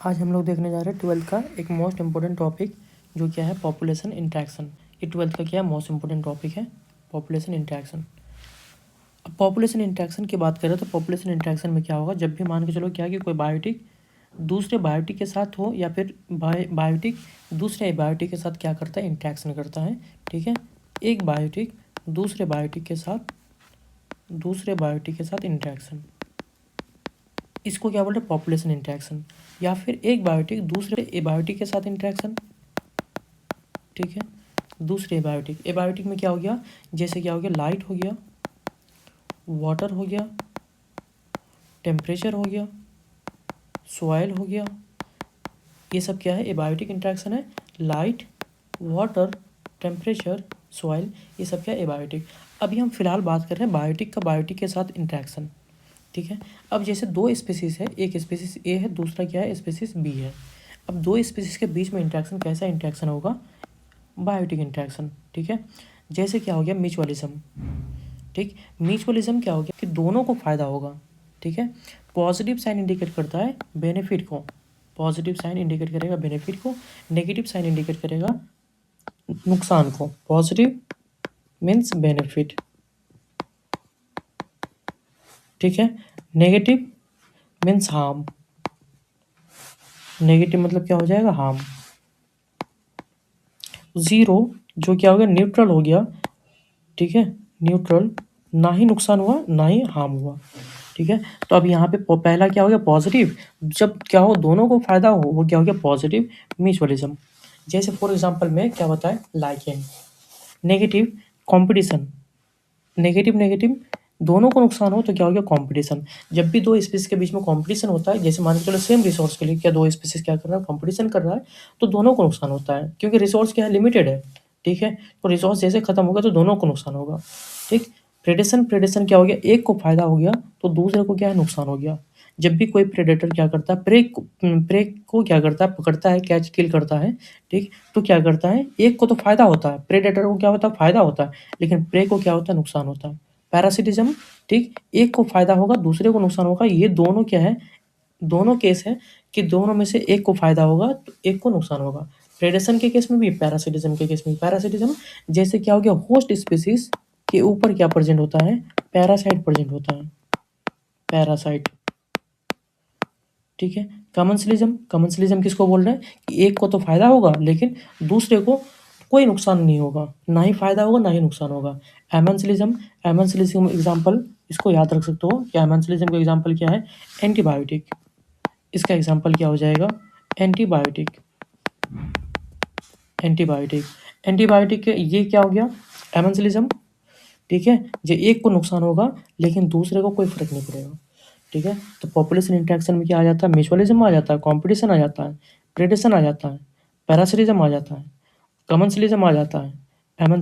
आज हम लोग देखने जा रहे हैं 12th का एक मोस्ट इम्पोर्टेंट टॉपिक जो क्या है पॉपुलेशन इंटरेक्शन। ये 12th का क्या है मोस्ट इम्पोर्टेंट टॉपिक है पॉपुलेशन इंटरेक्शन। अब पॉपुलेशन इंटरेक्शन की बात करें तो पॉपुलेशन इंटरेक्शन में क्या होगा, जब भी मान के चलो क्या कि कोई बायोटिक दूसरे बायोटिक के साथ हो या फिर बायोटिक दूसरे बायोटिक के साथ क्या करता है, इंटरेक्शन करता है। ठीक है, एक बायोटिक दूसरे बायोटिक के साथ इंटरेक्शन, इसको क्या बोलते हैं पॉपुलेशन इंटरेक्शन। या फिर एक बायोटिक दूसरे एबायोटिक के साथ इंटरेक्शन। ठीक है, दूसरे एबायोटिक में क्या हो गया, जैसे क्या हो गया, लाइट हो गया, वाटर हो गया, टेम्परेचर हो गया, सॉइल हो गया, ये सब क्या है एबायोटिक इंटरेक्शन है। लाइट, वाटर, टेम्परेचर, सॉइल, ये सब क्या है एबायोटिक। अभी हम फिलहाल बात कर रहे हैं बायोटिक का बायोटिक के साथ इंटरेक्शन। ठीक है, अब जैसे दो स्पीसीज है, एक स्पीसीज ए है, दूसरा क्या है स्पीसीज बी है। अब दो स्पीसीज के बीच में इंटरेक्शन कैसा इंटरेक्शन होगा, बायोटिक इंटरेक्शन। ठीक है, जैसे क्या हो गया म्यूचुअलिज्म। ठीक, म्यूचुअलिज्म क्या हो गया कि दोनों को फायदा होगा। ठीक है, पॉजिटिव साइन इंडिकेट करता है बेनिफिट को, पॉजिटिव साइन इंडिकेट करेगा बेनिफिट को, नेगेटिव साइन इंडिकेट करेगा नुकसान को। पॉजिटिव मीन्स बेनिफिट, ठीक है, नेगेटिव मीन्स हार्म, नेगेटिव मतलब क्या हो जाएगा हार्म। जीरो जो क्या हो गया न्यूट्रल हो गया। ठीक है, न्यूट्रल, ना ही नुकसान हुआ ना ही हार्म हुआ। ठीक है, तो अब यहाँ पे पहला क्या हो गया पॉजिटिव, जब क्या हो दोनों को फायदा हो वो क्या हो गया पॉजिटिव म्यूचुअलिज्म। जैसे फॉर एग्जांपल में क्या बताए lichen. Negative competition, negative negative दोनों को नुकसान हो तो क्या हो गया कंपटीशन। जब भी दो स्पीसीज के बीच में कंपटीशन होता है, जैसे मान के चलो सेम रिसोर्स के लिए क्या दो स्पीसीज क्या कर रहा है कंपटीशन कर रहा है, तो दोनों को नुकसान होता है क्योंकि रिसोर्स क्या है लिमिटेड है। ठीक है, तो रिसोर्स जैसे खत्म होगा तो दोनों को नुकसान होगा। ठीक, प्रेडेशन, प्रेडेशन क्या हो गया, एक को फायदा हो गया तो दूसरे को क्या है नुकसान हो गया। जब भी कोई प्रेडेटर क्या करता है प्रे को क्या करता है पकड़ता है, कैच किल करता है। ठीक, तो क्या करता है एक को तो फायदा होता है, प्रेडेटर को क्या होता है फायदा होता है, लेकिन प्रे को क्या होता है नुकसान होता है। पैरासिटिज्म, ठीक, एक को फायदा होगा दूसरे को नुकसान होगा। ये दोनों क्या है, दोनों केस है कि दोनों में से एक को फायदा होगा तो एक को नुकसान होगा। प्रेडेशन के केस में भी, पैरासिटिज्म के केस में। पैरासिटिज्म जैसे क्या हो गया होस्ट स्पीसीज के ऊपर क्या प्रेजेंट होता है, पैरासाइट प्रेजेंट होता है, पैरासाइट। ठीक है, कमेंसलिज्म, कमेंसलिज्म किसको बोल रहे हैं कि एक को तो फायदा होगा लेकिन दूसरे को कोई नुकसान नहीं होगा, ना ही फायदा होगा ना ही नुकसान होगा। एमेंसलिज्म, एमेंसलिज्म एग्जांपल इसको याद रख सकते हो कि एमेंसलिज्म का एग्जांपल क्या है एंटीबायोटिक। इसका एग्जांपल क्या हो जाएगा एंटीबायोटिक, एंटीबायोटिक, एंटीबायोटिक ये क्या हो गया एमेंसलिज्म। ठीक है, जो एक को नुकसान होगा लेकिन दूसरे को कोई फर्क नहीं पड़ेगा। ठीक है, तो पॉपुलेशन इंटरेक्शन में क्या आ जाता है म्यूचुअलिज्म आ जाता है, कॉम्पिटिशन आ जाता है, प्रेडेशन आ जाता है, पैरासिटिज्म आ जाता है, कमेंसलिज्म आ जाता है, एमन